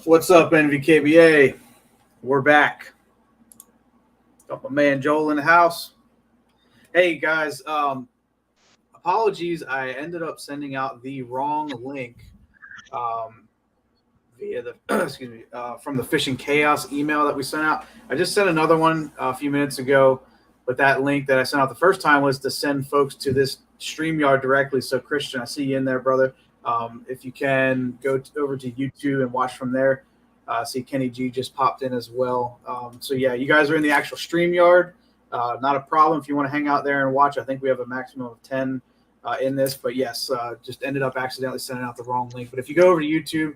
What's up, NVKBA? We're back. Got my man Joel in the house. Hey guys, apologies. I ended up sending out the wrong link via the from the Fishing Chaos email that we sent out. I just sent another one a few minutes ago, but that link that I sent out the first time was to send folks to this StreamYard directly. So Christian, I see you in there, brother. If you can go over to YouTube and watch from there. See Kenny G just popped in as well. So yeah, you guys are in the actual StreamYard. Not a problem if you want to hang out there and watch. I think we have a maximum of 10 in this, but yes, just ended up accidentally sending out the wrong link. But if you go over to YouTube,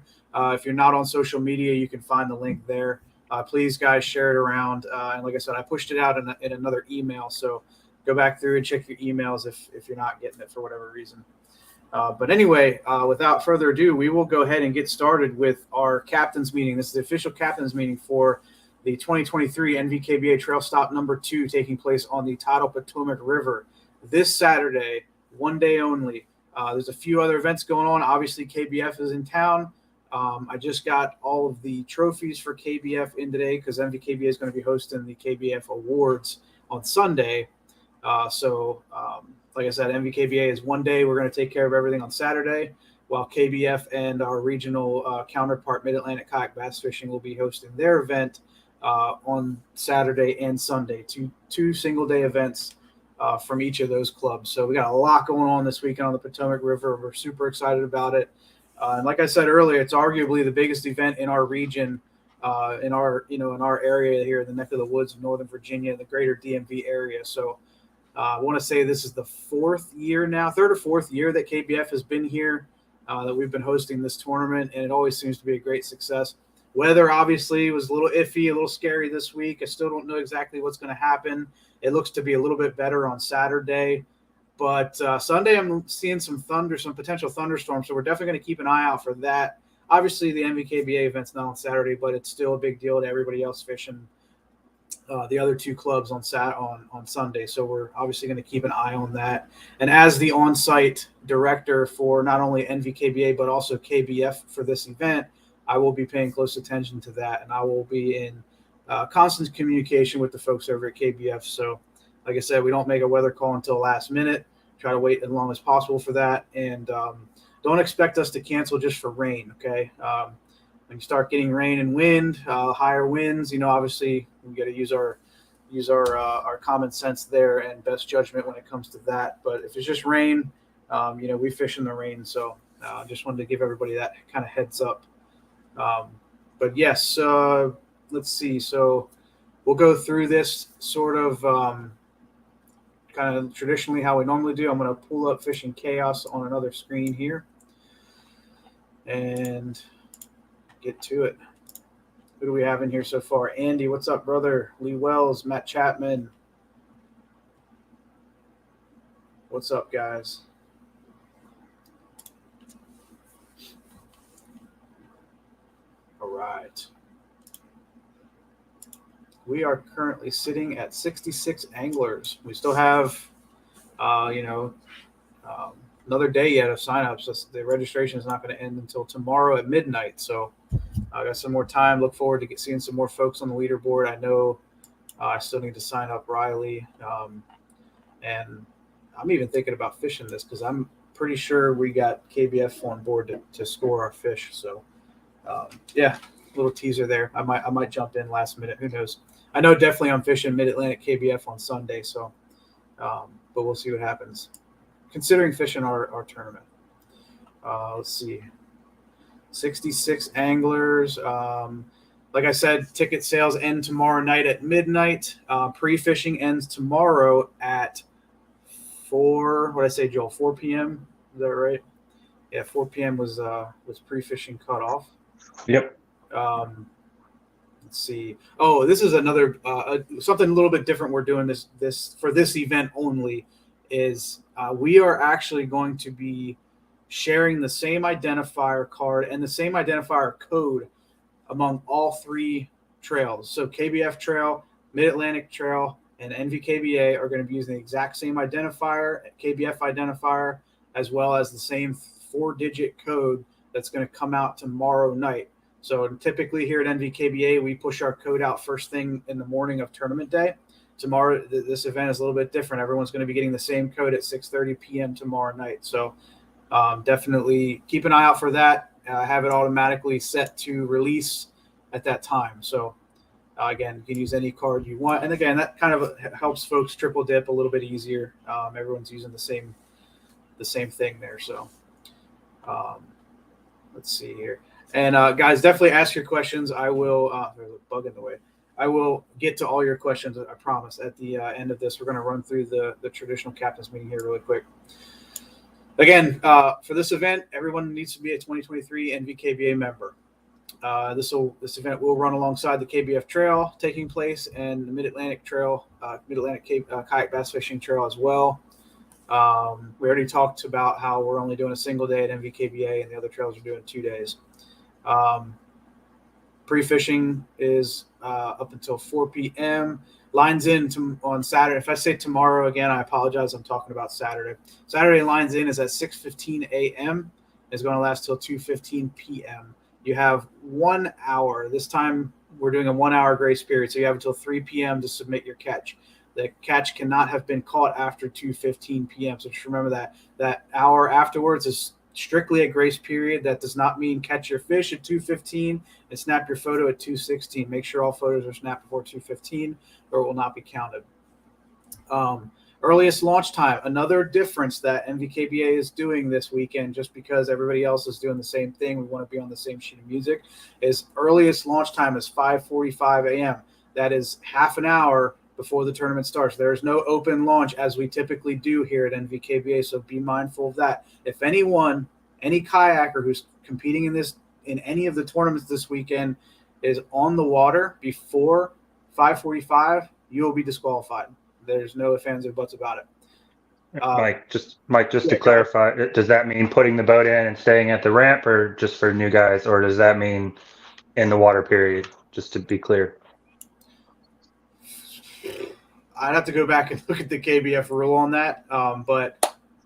if you're not on social media, you can find the link there. Please, guys, share it around. And like I said, I pushed it out in another email. So go back through and check your emails if you're not getting it for whatever reason. But anyway, without further ado, we will go ahead and get started with our captain's meeting. This is the official captain's meeting for the 2023 NVKBA Trail Stop number 2 taking place on the Tidal Potomac River this Saturday, one day only. There's a few other events going on. Obviously, KBF is in town. I just got all of the trophies for KBF in today because NVKBA is going to be hosting the KBF Awards on Sunday. Like I said, NVKBA is one day. We're going to take care of everything on Saturday, while KBF and our regional counterpart, Mid-Atlantic Kayak Bass Fishing, will be hosting their event on Saturday and Sunday. Two single-day events from each of those clubs. So we got a lot going on this weekend on the Potomac River. We're super excited about it. And like I said earlier, it's arguably the biggest event in our region, in our area here in the neck of the woods of Northern Virginia, the greater DMV area. So I want to say this is the third or fourth year that KBF has been here, that we've been hosting this tournament, and it always seems to be a great success. Weather obviously was a little iffy, a little scary this week. I still don't know exactly what's going to happen. It looks to be a little bit better on Saturday, but Sunday I'm seeing some potential thunderstorms, so we're definitely going to keep an eye out for that. Obviously, the NVKBA event's not on Saturday, but it's still a big deal to everybody else fishing the other two clubs on Sunday. So we're obviously going to keep an eye on that. And as the on-site director for not only NVKBA but also KBF for this event, I will be paying close attention to that, and I will be in constant communication with the folks over at KBF. So like I said, we don't make a weather call until last minute. Try to wait as long as possible for that, and don't expect us to cancel just for rain, okay? When you start getting rain and wind, higher winds, obviously we got to use our common sense there and best judgment when it comes to that. But if it's just rain, we fish in the rain. So just wanted to give everybody that kind of heads up. But yes, let's see. So we'll go through this sort of kind of traditionally how we normally do. I'm going to pull up Fishing Chaos on another screen here and get to it. Who do we have in here so far? Andy, what's up, brother? Lee Wells, Matt Chapman. What's up, guys? All right. We are currently sitting at 66 anglers. We still have, another day yet of signups. The registration is not going to end until tomorrow at midnight. So I got some more time. Look forward to seeing some more folks on the leaderboard. I know I still need to sign up Riley. And I'm even thinking about fishing this because I'm pretty sure we got KBF on board to score our fish. So, yeah, little teaser there. I might jump in last minute. Who knows? I know definitely I'm fishing Mid-Atlantic KBF on Sunday. So, but we'll see what happens. Considering fishing our tournament. Let's see. 66 anglers. Like I said, ticket sales end tomorrow night at midnight. Pre-fishing ends tomorrow at 4. What did I say, Joel? 4 p.m. Is that right? Yeah, 4 p.m. was pre-fishing cutoff. Yep. Let's see. Oh, this is another something a little bit different. We're doing this for this event only. Is we are actually going to be sharing the same identifier card and the same identifier code among all 3 trails. So KBF Trail, Mid-Atlantic Trail, and NVKBA are going to be using the exact same identifier, KBF identifier, as well as the same 4-digit code that's going to come out tomorrow night. So typically here at NVKBA, we push our code out first thing in the morning of tournament day. Tomorrow, this event is a little bit different. Everyone's going to be getting the same code at 6:30 p.m. tomorrow night. So definitely keep an eye out for that. Have it automatically set to release at that time. So again, you can use any card you want. And again, that kind of helps folks triple dip a little bit easier. Everyone's using the same thing there. So let's see here. And guys, definitely ask your questions. I will. There's a bug in the way. I will get to all your questions. I promise. At the end of this, we're going to run through the traditional captain's meeting here really quick. Again, for this event, everyone needs to be a 2023 NVKBA member. This event will run alongside the KBF Trail taking place and the Mid-Atlantic Trail, Kayak Bass Fishing Trail as well. We already talked about how we're only doing a single day at NVKBA and the other trails are doing 2 days. Pre-fishing is up until 4 p.m. Lines in on Saturday. If I say tomorrow again, I apologize. I'm talking about Saturday. Saturday lines in is at 6:15 a.m. It's going to last till 2:15 p.m. You have 1 hour. This time we're doing a 1 hour grace period, so you have until 3 p.m. to submit your catch. The catch cannot have been caught after 2:15 p.m. So just remember that hour afterwards is strictly a grace period. That does not mean catch your fish at 2:15 and snap your photo at 2:16. Make sure all photos are snapped before 2:15 or it will not be counted. Earliest launch time, another difference that NVKBA is doing this weekend, just because everybody else is doing the same thing, we want to be on the same sheet of music, is earliest launch time is 5:45 a.m. That is half an hour before the tournament starts. There is no open launch as we typically do here at NVKBA, so be mindful of that. If any kayaker who's competing in any of the tournaments this weekend is on the water before 5:45, you will be disqualified. There's no ifs, ands, or buts about it. Mike, just to clarify, does that mean putting the boat in and staying at the ramp, or just for new guys, or does that mean in the water period? Just to be clear. I'd have to go back and look at the KBF rule on that, but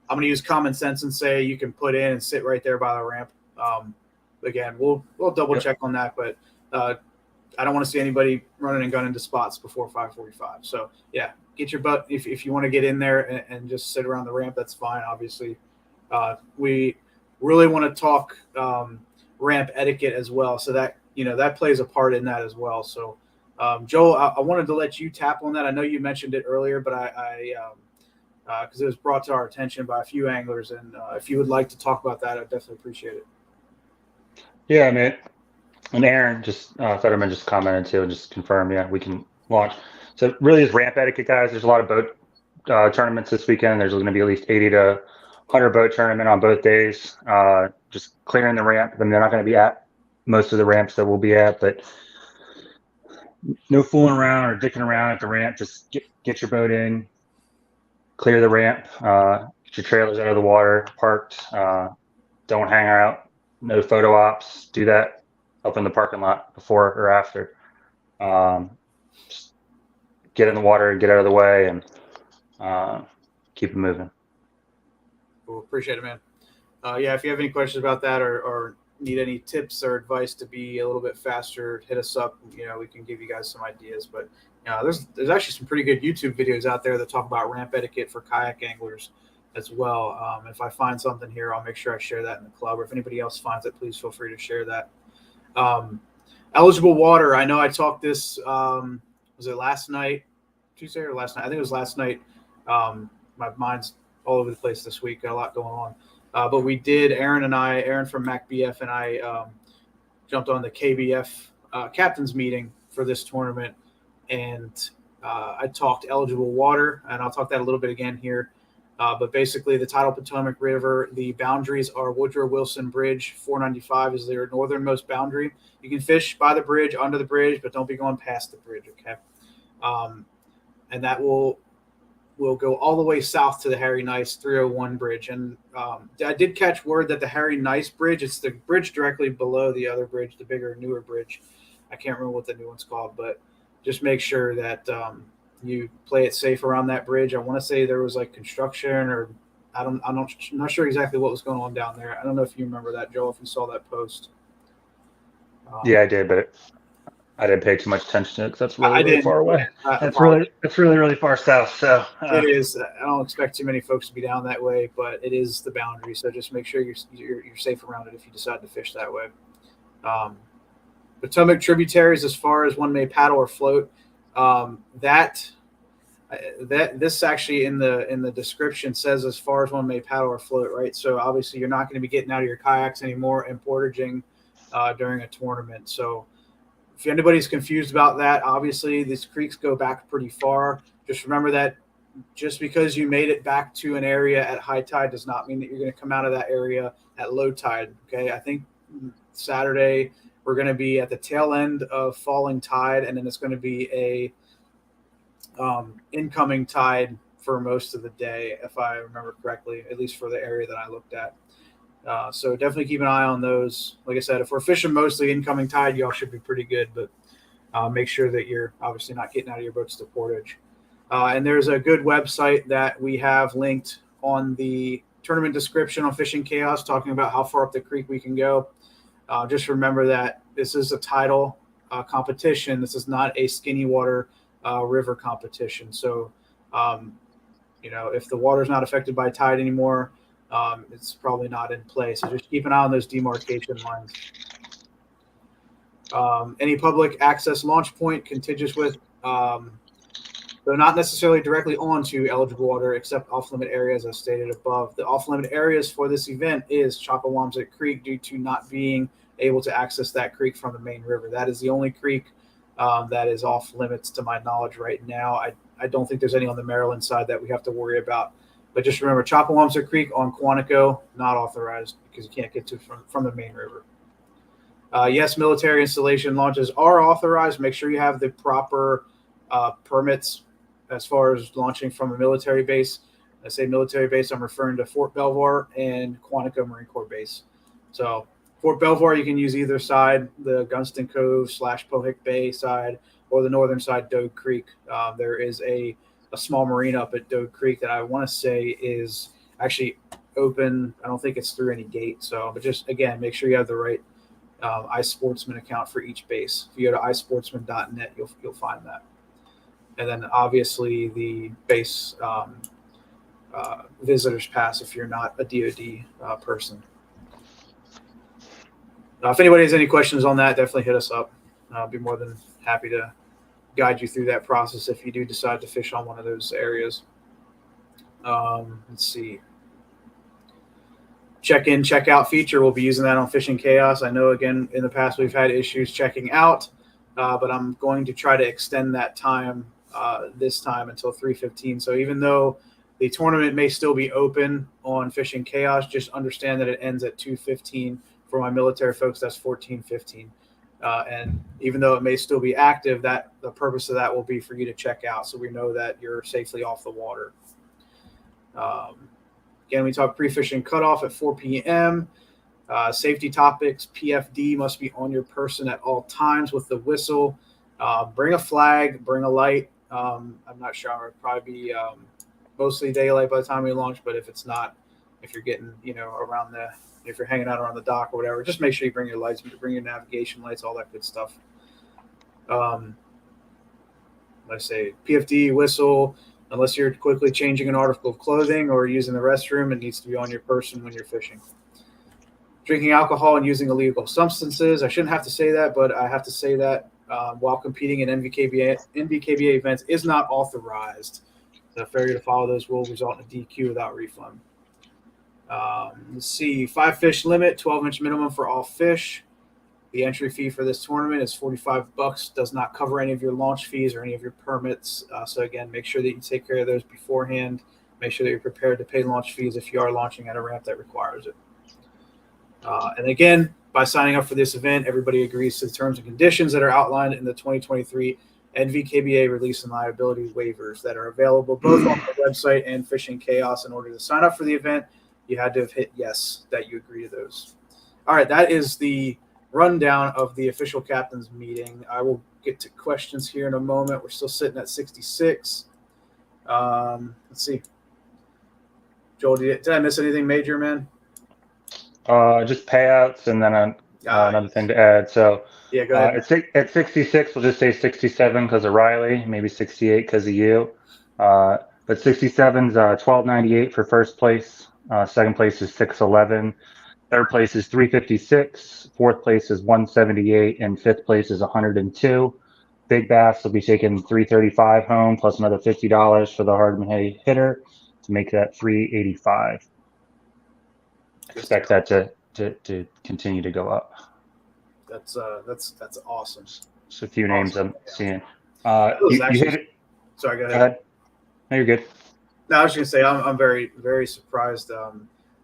I'm going to use common sense and say you can put in and sit right there by the ramp. Again, we'll double check on that, but I don't want to see anybody running and gunning to spots before 5:45. So yeah, get your butt if you want to get in there and just sit around the ramp. That's fine. Obviously, we really want to talk ramp etiquette as well. So that that plays a part in that as well. So Joel, I wanted to let you tap on that. I know you mentioned it earlier, but I because it was brought to our attention by a few anglers, and if you would like to talk about that, I'd definitely appreciate it. Yeah, man. And Aaron Fetterman just commented too and just confirmed, yeah, we can launch. So it really is ramp etiquette, guys. There's a lot of boat tournaments this weekend. There's going to be at least 80 to 100 boat tournament on both days. Just clearing the ramp. I mean, they're not going to be at most of the ramps that we'll be at, but no fooling around or dicking around at the ramp. Just get your boat in, clear the ramp, get your trailers out of the water, parked. Don't hang out. No photo ops. Do that up in the parking lot before or after. Just get in the water and get out of the way and keep it moving. Cool. Appreciate it, man. Yeah, if you have any questions about that or need any tips or advice to be a little bit faster, hit us up. We can give you guys some ideas. But there's actually some pretty good YouTube videos out there that talk about ramp etiquette for kayak anglers as well. If I find something here, I'll make sure I share that in the club. Or if anybody else finds it, please feel free to share that. Eligible water. I know I talked this, was it last night, Tuesday or last night? I think it was last night. My mind's all over the place this week. Got a lot going on. But we did, Aaron from MacBF and I jumped on the KBF captain's meeting for this tournament. And I talked eligible water, and I'll talk that a little bit again here. But basically, the Tidal Potomac River, the boundaries are Woodrow Wilson Bridge. 495 is their northernmost boundary. You can fish by the bridge, under the bridge, but don't be going past the bridge, okay? And that will go all the way south to the Harry Nice 301 bridge. And I did catch word that the Harry Nice bridge, it's the bridge directly below the other bridge, the bigger, newer bridge. I can't remember what the new one's called, but just make sure that you play it safe around that bridge. I want to say there was like construction, or I'm not sure exactly what was going on down there. I don't know if you remember that, Joel, if you saw that post. Yeah, I did, but I didn't pay too much attention to it because that's I really didn't. far away. That's Apologies. really far south. So It is. I don't expect too many folks to be down that way, but it is the boundary. So just make sure you're safe around it if you decide to fish that way. Potomac tributaries, as far as one may paddle or float, that this actually in the description says as far as one may paddle or float, right? So obviously you're not going to be getting out of your kayaks anymore and portaging during a tournament. So if anybody's confused about that, obviously these creeks go back pretty far. Just remember that just because you made it back to an area at high tide does not mean that you're going to come out of that area at low tide. Okay. I think Saturday we're going to be at the tail end of falling tide, and then it's going to be a incoming tide for most of the day, if I remember correctly, at least for the area that I looked at. So definitely keep an eye on those. Like I said, if we're fishing mostly incoming tide, y'all should be pretty good, but make sure that you're obviously not getting out of your boats to portage. And there's a good website that we have linked on the tournament description on Fishing Chaos talking about how far up the creek we can go. Just remember that this is a tidal competition. This is not a skinny water river competition. So, if the water's not affected by tide anymore, it's probably not in play. So just keep an eye on those demarcation lines. Any public access launch point contiguous with, though not necessarily directly onto eligible water, except off-limit areas as stated above. The off-limit areas for this event is Chopawamsett Creek due to not being able to access that creek from the main river. That is the only creek that is off limits to my knowledge right now. I don't think there's any on the Maryland side that we have to worry about. But just remember, Chopawamsett Creek on Quantico, not authorized because you can't get to from the main river. Yes, military installation launches are authorized. Make sure you have the proper permits as far as launching from a military base. I say military base, I'm referring to Fort Belvoir and Quantico Marine Corps Base. So Fort Belvoir, you can use either side, the Gunston Cove / Pohick Bay side, or the northern side, Dogue Creek. There is a small marina up at Dogue Creek that I want to say is actually open. I don't think it's through any gate. So, but just, again, make sure you have the right iSportsman account for each base. If you go to iSportsman.net, you'll find that. And then obviously the base visitor's pass if you're not a DoD person. If anybody has any questions on that, definitely hit us up. I'll be more than happy to guide you through that process if you do decide to fish on one of those areas. Let's see. Check-in, check-out feature. We'll be using that on Fishing Chaos. I know, again, in the past we've had issues checking out, but I'm going to try to extend that time this time until 3:15. So even though the tournament may still be open on Fishing Chaos, just understand that it ends at 2:15. For my military folks, that's 14:15. And even though it may still be active, that the purpose of that will be for you to check out, so we know that you're safely off the water. Again, we talk pre-fishing cutoff at 4 p.m. Safety topics: PFD must be on your person at all times with the whistle. Bring a flag, bring a light. I'm not sure. It'll probably be mostly daylight by the time we launch, but if it's not, if you're getting, around if you're hanging out around the dock or whatever, just make sure you bring your lights, bring your navigation lights, all that good stuff. Let's say PFD, whistle, unless you're quickly changing an article of clothing or using the restroom, it needs to be on your person when you're fishing. Drinking alcohol and using illegal substances. I shouldn't have to say that, but I have to say that while competing in NVKBA events is not authorized. The failure to follow those will result in a DQ without refund. Let's see, 5 fish limit, 12-inch minimum for all fish. The entry fee for this tournament is $45. Does not cover any of your launch fees or any of your permits. So again, make sure that you take care of those beforehand. Make sure that you're prepared to pay launch fees if you are launching at a ramp that requires it. And again, by signing up for this event, everybody agrees to the terms and conditions that are outlined in the 2023 NVKBA release and liability waivers that are available both on the website and Fishing Chaos. In order to sign up for the event, you had to have hit yes that you agree to those. All right, that is the rundown of the official captain's meeting. I will get to questions here in a moment. We're still sitting at 66. Let's see. Joel, did I miss anything major, man? Just payouts, and then Another thing to add. So yeah, go ahead. at 66, we'll just say 67 because of Riley, maybe 68 because of you. But 67 is 1298 for first place. Second place is 611. Third place is 356. Fourth place is 178, and fifth place is 102. Big Bass will be taking 335 home plus another $50 for the hard hitter to make that 385. Expect that to continue to go up. That's awesome. Just a few names I'm seeing. Was You actually, hit it. sorry, go Go ahead. ahead. No, you're good. No, I was going to say I'm very, very surprised.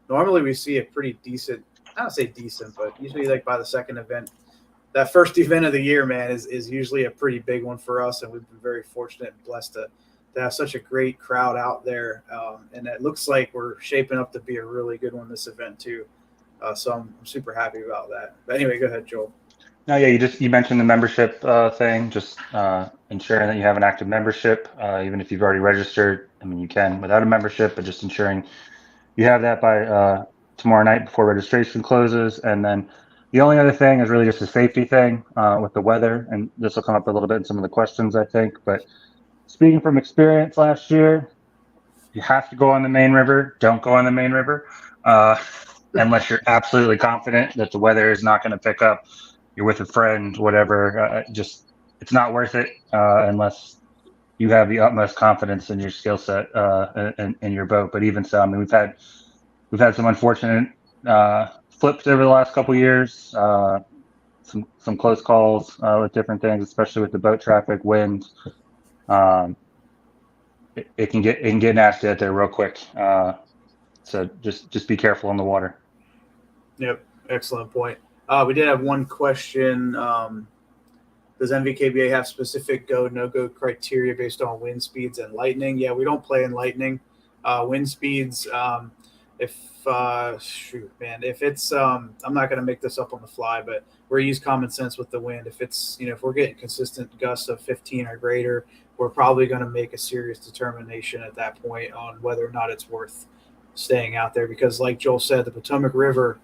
Normally we see a pretty decent, I don't say decent, but usually like by the second event, that first event of the year, man, is usually a pretty big one for us, and we've been very fortunate and blessed to have such a great crowd out there, and it looks like we're shaping up to be a really good one this event too. So I'm super happy about that. But anyway, go ahead, Joel. No, yeah, you mentioned the membership thing, just ensuring that you have an active membership, even if you've already registered. I mean, you can without a membership, but just ensuring you have that by tomorrow night before registration closes. And then the only other thing is really just a safety thing with the weather, and this will come up a little bit in some of the questions, I think. But speaking from experience last year, you have to go on the main river. Don't go on the main river unless you're absolutely confident that the weather is not going to pick up. You're with a friend, whatever. Just it's not worth it unless you have the utmost confidence in your skill set in your boat. But even so, I mean, we've had some unfortunate flips over the last couple of years. Some close calls with different things, especially with the boat traffic, wind. It can get nasty out there real quick. So just be careful on the water. Yep, excellent point. We did have one question. Does NVKBA have specific go no go criteria based on wind speeds and lightning? Yeah, we don't play in lightning. Wind speeds. If it's I'm not going to make this up on the fly, but we're use common sense with the wind. If it's if we're getting consistent gusts of 15 or greater, we're probably going to make a serious determination at that point on whether or not it's worth staying out there. Because, like Joel said, the Potomac River,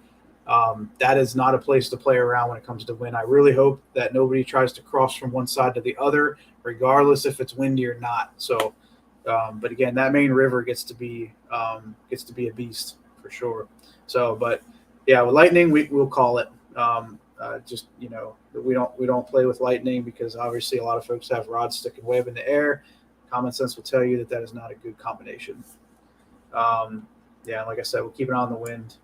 that is not a place to play around when it comes to wind. I really hope that nobody tries to cross from one side to the other, regardless if it's windy or not. So, but again, that main river gets to be a beast for sure. So, but yeah, with lightning, we'll call it. Just we don't play with lightning because obviously a lot of folks have rod, stick, and wave in the air. Common sense will tell you that is not a good combination. Yeah, like I said, we'll keep an eye on the wind.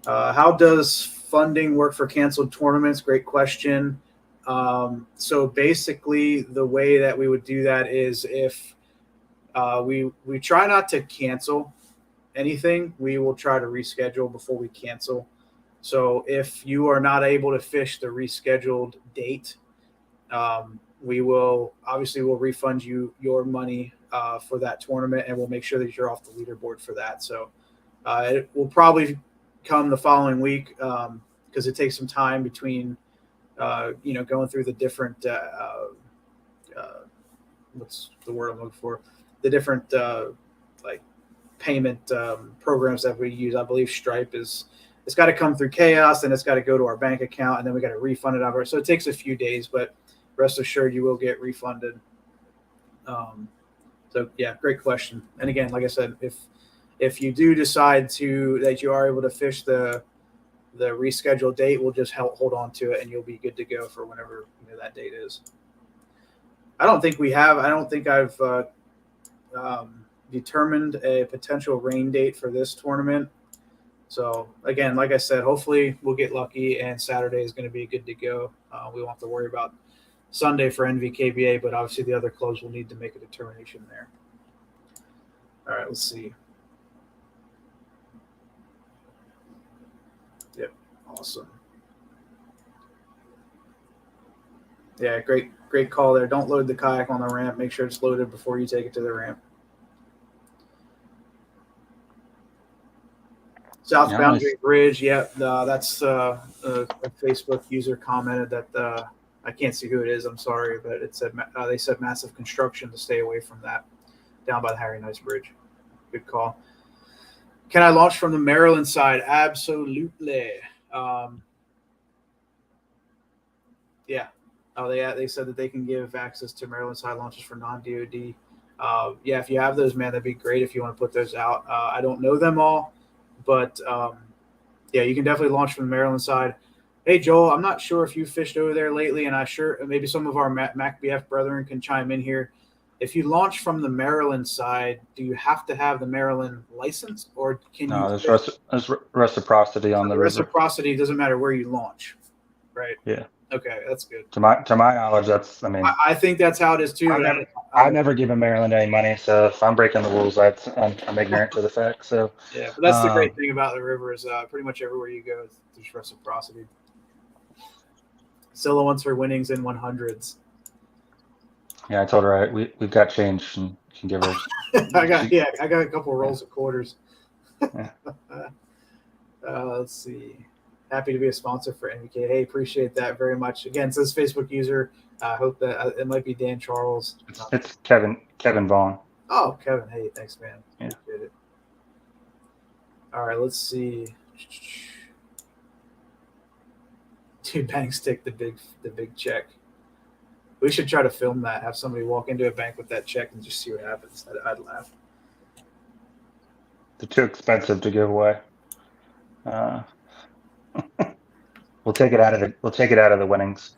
How does funding work for canceled tournaments? Great question. So basically, the way that we would do that is if we try not to cancel anything, we will try to reschedule before we cancel. So if you are not able to fish the rescheduled date, we'll refund you your money for that tournament, and we'll make sure that you're off the leaderboard for that. So it will probably come the following week because it takes some time between going through the different what's the word I'm looking for, the different like payment programs that we use. I believe Stripe it's got to come through Chaos, and it's got to go to our bank account, and then we got to refund it over. So it takes a few days, but rest assured you will get refunded. So yeah, great question. And again, like I said, if you do decide that you are able to fish the rescheduled date, we'll just hold on to it, and you'll be good to go for whenever that date is. I don't think I've determined a potential rain date for this tournament. So again, like I said, hopefully we'll get lucky and Saturday is going to be good to go. We won't have to worry about Sunday for NVKBA, but obviously the other clubs will need to make a determination there. All right, let's see. Yep, awesome. Yeah, great call there. Don't load the kayak on the ramp. Make sure it's loaded before you take it to the ramp. South Boundary Bridge. Yep, that's a Facebook user commented that I can't see who it is. I'm sorry, but it said they said massive construction to stay away from that down by the Harry Nice Bridge. Good call. Can I launch from the Maryland side? Absolutely. Yeah. Oh, they said that they can give access to Maryland side launches for non-DoD. Yeah, if you have those, man, that'd be great if you want to put those out. I don't know them all, but yeah, you can definitely launch from the Maryland side. Hey, Joel, I'm not sure if you fished over there lately, and maybe some of our MacBF brethren can chime in here. If you launch from the Maryland side, do you have to have the Maryland license, or can you? No, there's reciprocity on the river. Reciprocity doesn't matter where you launch, right? Yeah. Okay, that's good. To my knowledge, that's. I mean, I think that's how it is too. I've never given Maryland any money, so if I'm breaking the rules, I'm ignorant to the fact. So yeah, but that's the great thing about the river is pretty much everywhere you go, there's reciprocity. Scylla wants her winnings in 100s. Yeah, I told her we've got change and can give her. I got a couple of rolls of quarters. Yeah. Let's see. Happy to be a sponsor for NVK. Hey, appreciate that very much. Again, says Facebook user. I hope that it might be Dan Charles. It's Kevin Vaughn. Oh, Kevin. Hey, thanks, man. Yeah. Appreciate it. All right, let's see. Dude, banks take the big check. We should try to film that. Have somebody walk into a bank with that check and just see what happens. I'd laugh. They're too expensive to give away. We'll take it out of the winnings.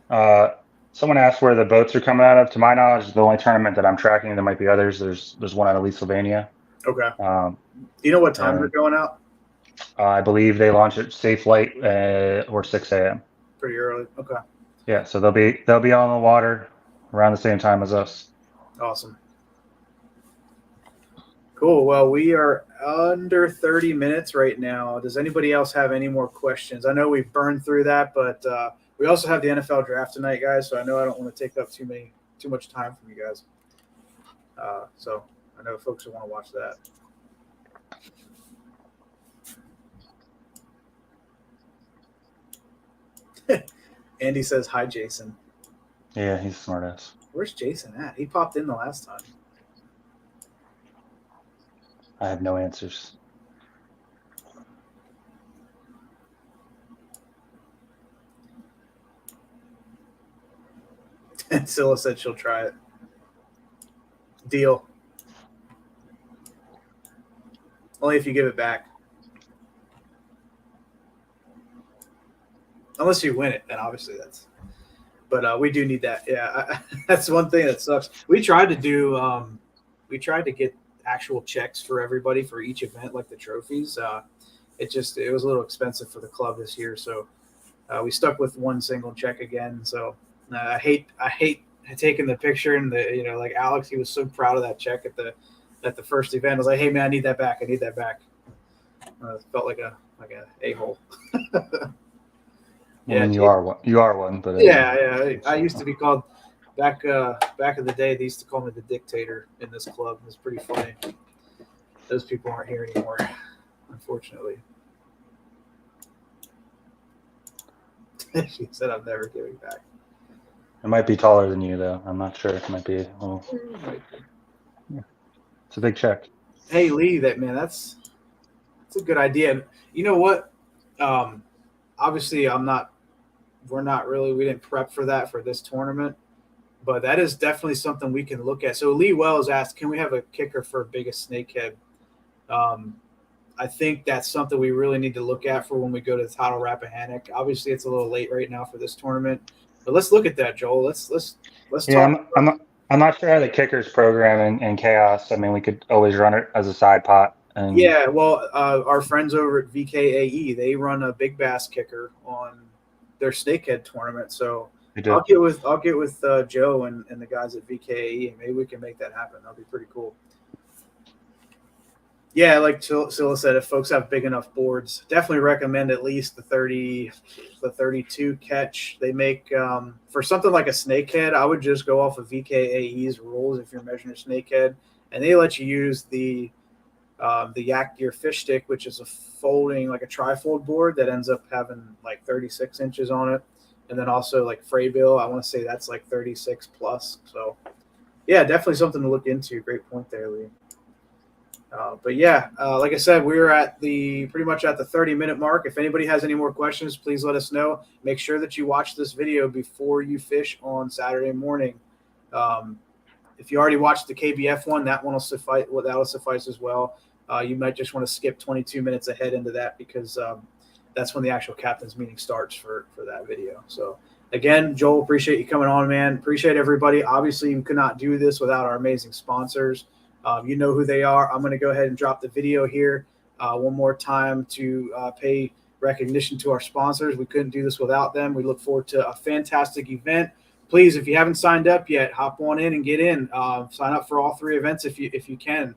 Someone asked where the boats are coming out of. To my knowledge, the only tournament that I'm tracking. There might be others. There's one out of Sylvania. Okay. Do you know what time they're going out? I believe they launch at Safe Light or 6 a.m. Pretty early. Okay. Yeah, so they'll be on the water around the same time as us. Awesome. Cool. Well, we are under 30 minutes right now. Does anybody else have any more questions? I know we've burned through that, but we also have the NFL draft tonight, guys. So I know I don't want to take up too much time from you guys. So I know folks who want to watch that. Andy says, hi, Jason. Yeah, he's a smart ass. Where's Jason at? He popped in the last time. I have no answers. Scylla said she'll try it. Deal. Only if you give it back. Unless you win it, then obviously that's. But we do need that. Yeah, that's one thing that sucks. We tried to get actual checks for everybody for each event, like the trophies. It was a little expensive for the club this year, so we stuck with one single check again. So I hate taking the picture and like Alex, he was so proud of that check at the first event. I was like, hey man, I need that back. Felt like a a-hole. Yeah, you are one, but yeah. I used to be called back in the day. They used to call me the dictator in this club. It was pretty funny. Those people aren't here anymore, unfortunately. She said, "I'm never giving back." It might be taller than you, though. I'm not sure. It might be a little. Yeah. It's a big check. Hey Lee, that's a good idea. You know what? Obviously, we didn't prep for that for this tournament, but that is definitely something we can look at. So Lee Wells asked, can we have a kicker for biggest snakehead? I think that's something we really need to look at for when we go to the Tidal Rappahannock. Obviously, it's a little late right now for this tournament, but let's look at that, Joel. Let's Yeah, talk. I'm not sure how the kickers program in Chaos. I mean, we could always run it as a side pot. And yeah, well, our friends over at VKAE, they run a big bass kicker on their snakehead tournament. So I'll get with Joe and the guys at VKAE, and maybe we can make that happen. That'll be pretty cool. Yeah, like Scylla said, if folks have big enough boards, definitely recommend at least the 32 catch. They make for something like a snakehead, I would just go off of VKAE's rules if you're measuring a snakehead, and they let you use the Yak Gear fish stick, which is a folding, like a trifold board that ends up having like 36 inches on it. And then also like Fraybill, I want to say that's like 36 plus. So yeah, definitely something to look into. Great point there, Lee. But yeah, like I said, we're at pretty much at the 30-minute mark. If anybody has any more questions, please let us know. Make sure that you watch this video before you fish on Saturday morning. If you already watched the KBF one, that one will suffice. Well, that'll suffice as well. You might just want to skip 22 minutes ahead into that because that's when the actual captain's meeting starts for that video. So again, Joel, appreciate you coming on, man. Appreciate everybody. Obviously, we could not do this without our amazing sponsors. You know who they are. I'm going to go ahead and drop the video here one more time to pay recognition to our sponsors. We couldn't do this without them. We look forward to a fantastic event. Please, if you haven't signed up yet, hop on in and get in. Sign up for all 3 events if you can.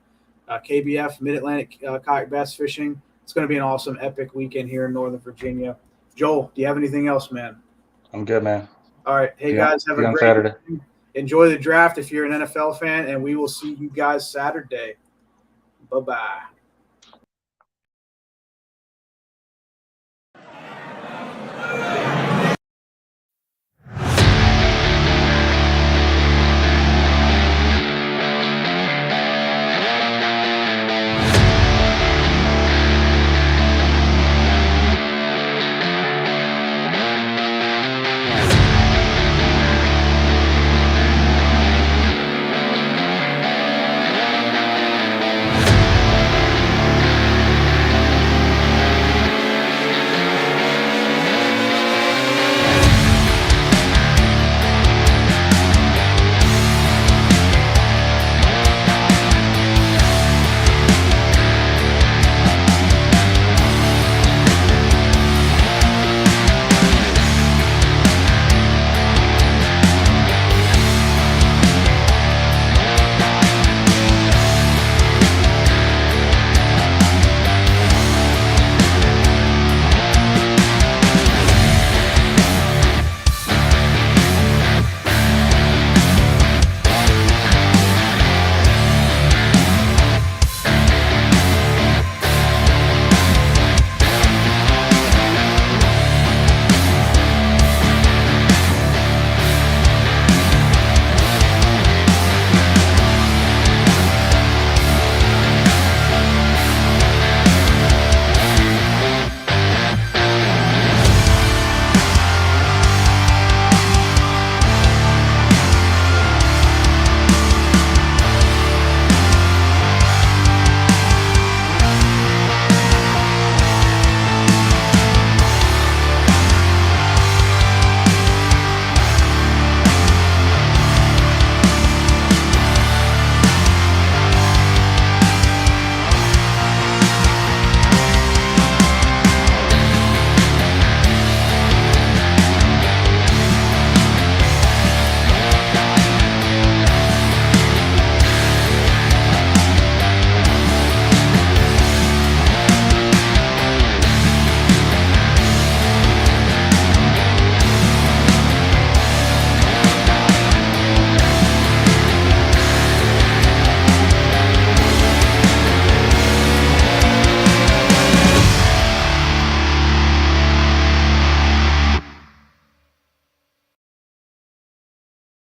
KBF, Mid-Atlantic Kayak Bass Fishing. It's going to be an awesome, epic weekend here in Northern Virginia. Joel, do you have anything else, man? I'm good, man. All right. Hey, guys, have a great Saturday. Weekend. Enjoy the draft if you're an NFL fan, and we will see you guys Saturday. Bye-bye.